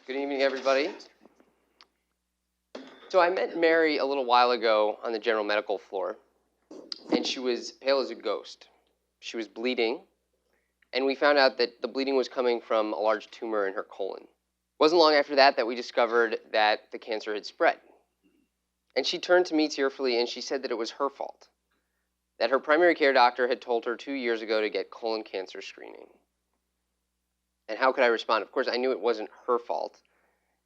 Good evening, everybody. So I met Mary a little while ago on the general medical floor, and she was pale as a ghost. She was bleeding, and we found out that the bleeding was coming from a large tumor in her colon. It wasn't long after that we discovered that the cancer had spread. And she turned to me tearfully, and she said that it was her fault, that her primary care doctor had told her 2 years ago to get colon cancer screening. And how could I respond? Of course, I knew it wasn't her fault.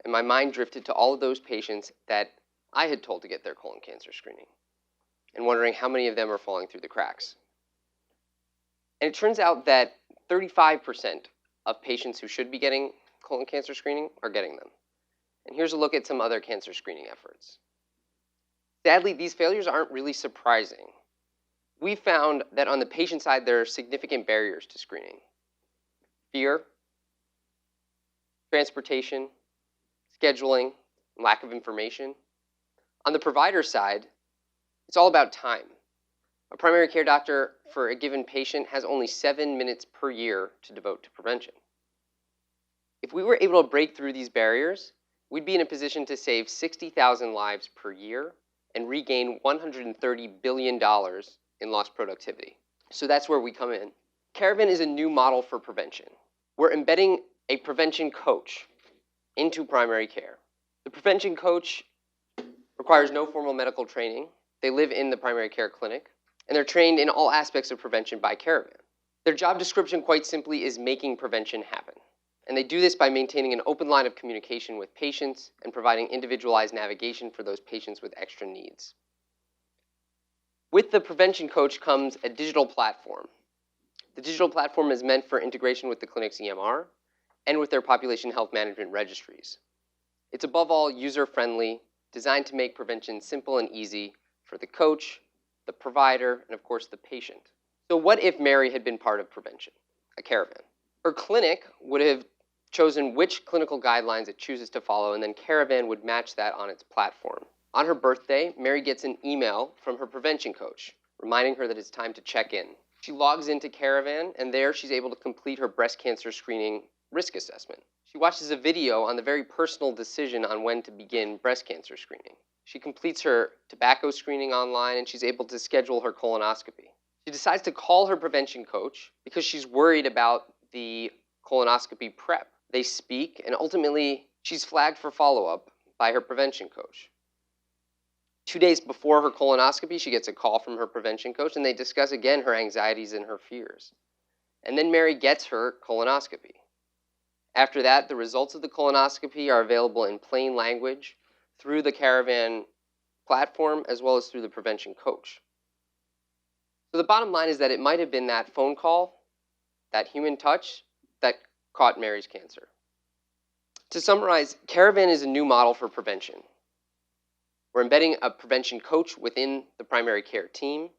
And my mind drifted to all of those patients that I had told to get their colon cancer screening, and wondering how many of them are falling through the cracks. And it turns out that 35% of patients who should be getting colon cancer screening are getting them. And here's a look at some other cancer screening efforts. Sadly, these failures aren't really surprising. We found that on the patient side, there are significant barriers to screening. Fear, transportation, scheduling, lack of information. On the provider side, it's all about time. A primary care doctor for a given patient has only 7 minutes per year to devote to prevention. If we were able to break through these barriers, we'd be in a position to save 60,000 lives per year and regain $130 billion in lost productivity. So that's where we come in. Caravan is a new model for prevention. We're embedding a prevention coach into primary care. The prevention coach requires no formal medical training. They live in the primary care clinic, and they're trained in all aspects of prevention by Caravan. Their job description, quite simply, is making prevention happen. And they do this by maintaining an open line of communication with patients and providing individualized navigation for those patients with extra needs. With the prevention coach comes a digital platform. The digital platform is meant for integration with the clinic's EMR and with their population health management registries. It's above all user-friendly, designed to make prevention simple and easy for the coach, the provider, and of course the patient. So what if Mary had been part of prevention, a Caravan? Her clinic would have chosen which clinical guidelines it chooses to follow, and then Caravan would match that on its platform. On her birthday, Mary gets an email from her prevention coach, reminding her that it's time to check in. She logs into Caravan, and there she's able to complete her breast cancer screening risk assessment. She watches a video on the very personal decision on when to begin breast cancer screening. She completes her tobacco screening online, and she's able to schedule her colonoscopy. She decides to call her prevention coach because she's worried about the colonoscopy prep. They speak, and ultimately, she's flagged for follow-up by her prevention coach. 2 days before her colonoscopy, she gets a call from her prevention coach, and they discuss again her anxieties and her fears. And then Mary gets her colonoscopy. After that, the results of the colonoscopy are available in plain language through the Caravan platform as well as through the prevention coach. So the bottom line is that it might have been that phone call, that human touch, that caught Mary's cancer. To summarize, Caravan is a new model for prevention. We're embedding a prevention coach within the primary care team,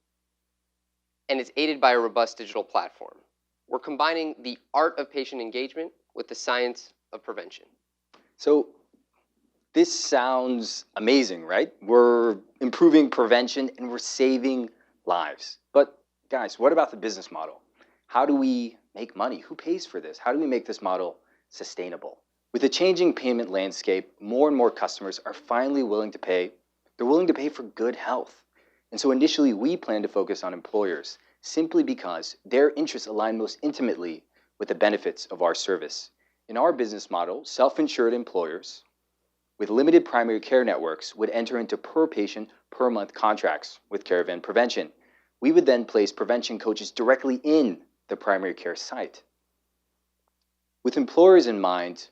and it's aided by a robust digital platform. We're combining the art of patient engagement with the science of prevention. So this sounds amazing, right? We're improving prevention and we're saving lives. But guys, what about the business model? How do we make money? Who pays for this? How do we make this model sustainable? With the changing payment landscape, more and more customers are finally willing to pay. They're willing to pay for good health. And so initially we plan to focus on employers simply because their interests align most intimately with the benefits of our service. In our business model, self-insured employers with limited primary care networks would enter into per patient, per month contracts with Caravan Prevention. We would then place prevention coaches directly in the primary care site. With employers in mind,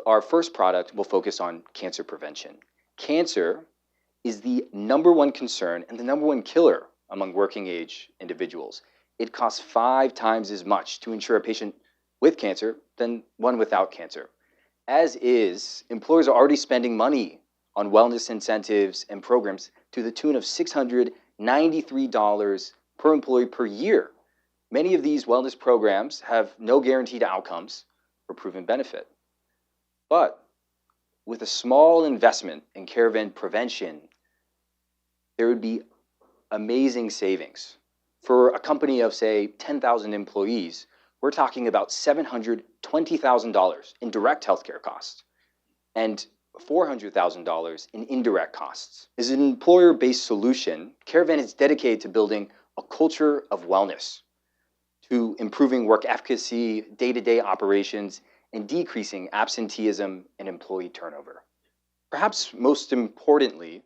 our first product will focus on cancer prevention. Cancer is the #1 concern and the #1 killer among working age individuals. It costs 5 times as much to insure a patient with cancer than one without cancer. As is, employers are already spending money on wellness incentives and programs to the tune of $693 per employee per year. Many of these wellness programs have no guaranteed outcomes or proven benefit. But with a small investment in Caravan Prevention, there would be amazing savings. For a company of, say, 10,000 employees, we're talking about $720,000 in direct healthcare costs and $400,000 in indirect costs. As an employer-based solution, Caravan is dedicated to building a culture of wellness, to improving work efficacy, day-to-day operations, and decreasing absenteeism and employee turnover. Perhaps most importantly,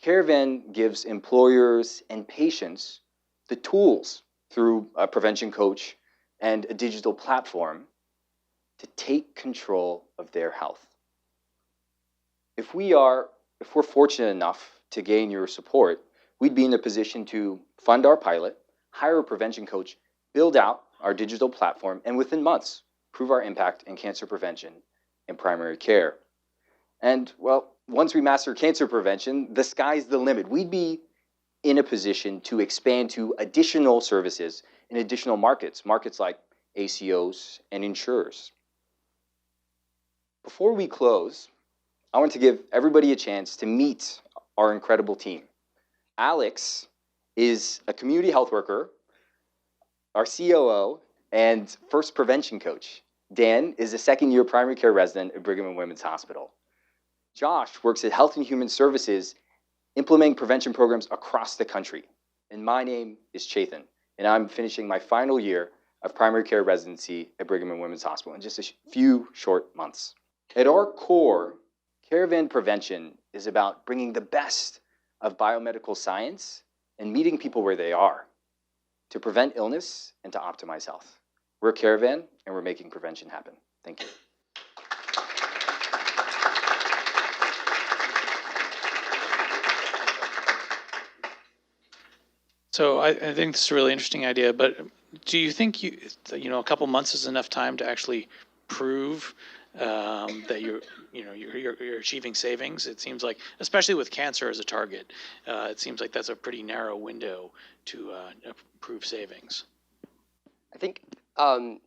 Caravan gives employers and patients the tools through a prevention coach and a digital platform to take control of their health. If we're fortunate enough to gain your support, we'd be in a position to fund our pilot, hire a prevention coach, build out our digital platform, and within months, prove our impact in cancer prevention and primary care. And well, once we master cancer prevention, the sky's the limit. We'd be in a position to expand to additional services in additional markets like ACOs and insurers. Before we close, I want to give everybody a chance to meet our incredible team. Alex is a community health worker, our COO, and first prevention coach. Dan is a second-year primary care resident at Brigham and Women's Hospital. Josh works at Health and Human Services, implementing prevention programs across the country. And my name is Chetan, and I'm finishing my final year of primary care residency at Brigham and Women's Hospital in just a few short months. At our core, Caravan Prevention is about bringing the best of biomedical science and meeting people where they are to prevent illness and to optimize health. We're Caravan, and we're making prevention happen. Thank you. So I think this is a really interesting idea, but do you think a couple months is enough time to actually prove that you're achieving savings? It seems like, especially with cancer as a target, it seems like that's a pretty narrow window to prove savings. I think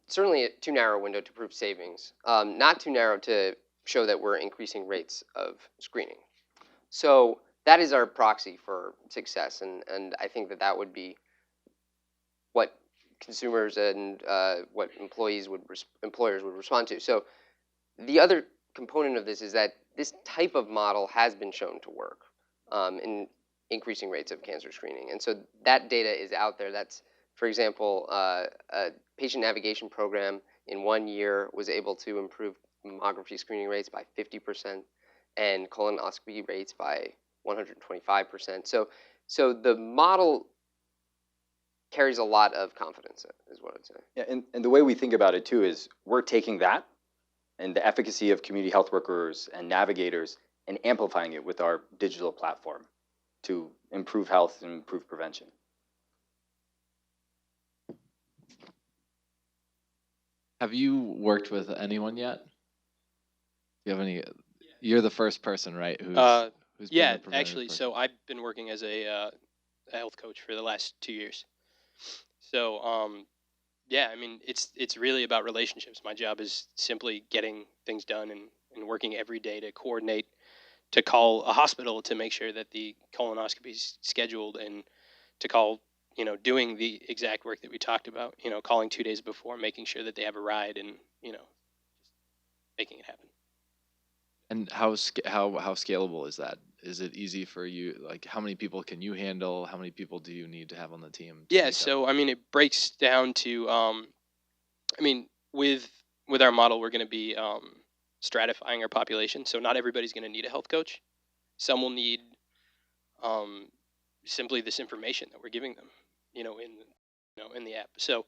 certainly a too narrow window to prove savings, not too narrow to show that we're increasing rates of screening. So that is our proxy for success, and I think that would be what consumers and what employers would respond to. So the other component of this is that this type of model has been shown to work in increasing rates of cancer screening, and so that data is out there. That's, for example, a patient navigation program in 1 year was able to improve mammography screening rates by 50% and colonoscopy rates by 125%. So the model carries a lot of confidence, is what I'd say. Yeah, and the way we think about it too is we're taking that and the efficacy of community health workers and navigators and amplifying it with our digital platform to improve health and improve prevention. Have you worked with anyone yet? Do you have any? You're the first person, right? Who's yeah, been a preventative actually. person? So I've been working as a health coach for the last 2 years. So yeah, I mean, it's really about relationships. My job is simply getting things done and working every day to coordinate, to call a hospital to make sure that the colonoscopy is scheduled, and to call, doing the exact work that we talked about, calling 2 days before, making sure that they have a ride, and, making it happen. And how scalable is that? Is it easy for you? Like, how many people can you handle? How many people do you need to have on the team? Yeah, so I mean, it breaks down to, I mean, with our model, we're going to be stratifying our population. So not everybody's going to need a health coach. Some will need simply this information that we're giving them, in the app. So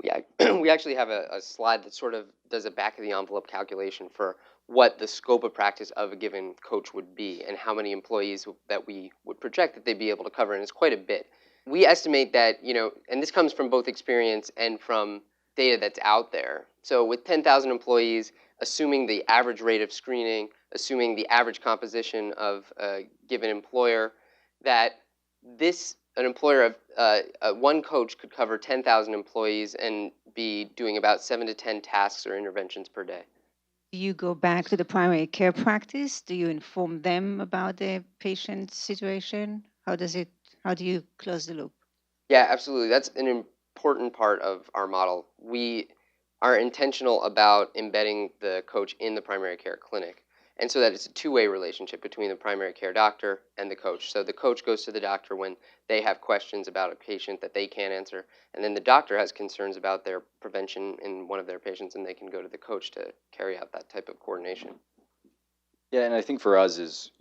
We actually have a slide that sort of does a back of the envelope calculation for what the scope of practice of a given coach would be and how many employees that we would project that they'd be able to cover, and it's quite a bit. We estimate that, and this comes from both experience and from data that's out there. So with 10,000 employees, assuming the average rate of screening, assuming the average composition of a given employer, that an employer of one coach could cover 10,000 employees and be doing about 7 to 10 tasks or interventions per day. Do you go back to the primary care practice? Do you inform them about the patient situation? How do you close the loop? Yeah, absolutely. That's an important part of our model. We are intentional about embedding the coach in the primary care clinic, and so that it's a two-way relationship between the primary care doctor and the coach. So the coach goes to the doctor when they have questions about a patient that they can't answer, and then the doctor has concerns about their prevention in one of their patients, and they can go to the coach to carry out that type of coordination. Yeah, and I think for us is,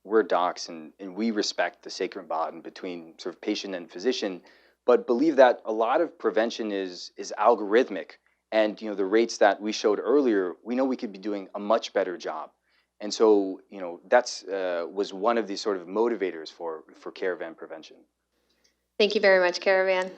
we're docs and we respect the sacred bond between sort of patient and physician, but believe that a lot of prevention is algorithmic. And, the rates that we showed earlier, we know we could be doing a much better job. And so, that's was one of these sort of motivators for Caravan prevention. Thank you very much, Caravan.